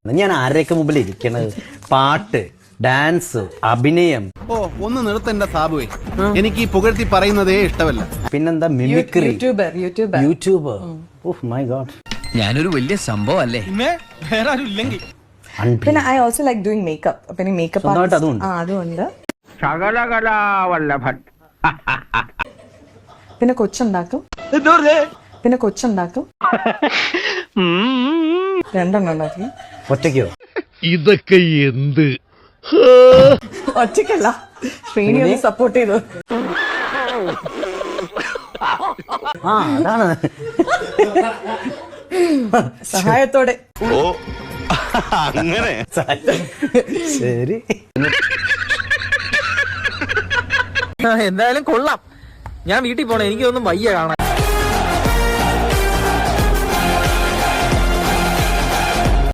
ഞാൻ ആരെയൊക്കെ മുമ്പിൽ ഇരിക്കണത്? പാട്ട്, ഡാൻസ്, അഭിനയം. ഓ ഒന്ന് നിർത്തണ്ട സാബുവേ, എനിക്ക് ഈ പുകഴ്ത്തി പറയുന്നതേ ഇഷ്ടമല്ല. പിന്നെന്താ mimicry, YouTuber. Oh my God, ഞാനൊരു വലിയ സംഭവം അല്ലേ. വേറെ ആരും ഇല്ലെങ്കിൽ പിന്നെ I also like doing makeup. പിന്നെ മേക്കപ്പ് അതുകൊണ്ട് ശകലകലാവല്ലഭൻ. പിന്നെ കൊച്ചുണ്ടാക്കും. രണ്ടെണ്ണം ഉണ്ടാക്കി. ഒറ്റയ്ക്കോ? ഇതൊക്കെ എന്ത്? ഒറ്റയ്ക്കല്ല, ശ്രീനി ഒന്ന് സപ്പോർട്ട് ചെയ്തു. അതാണ് സഹായത്തോടെ. ഓ അങ്ങനെ ശരി. എന്തായാലും കൊള്ളാം. ഞാൻ വീട്ടിൽ പോണേ, എനിക്കൊന്നും വയ്യ കാണാൻ.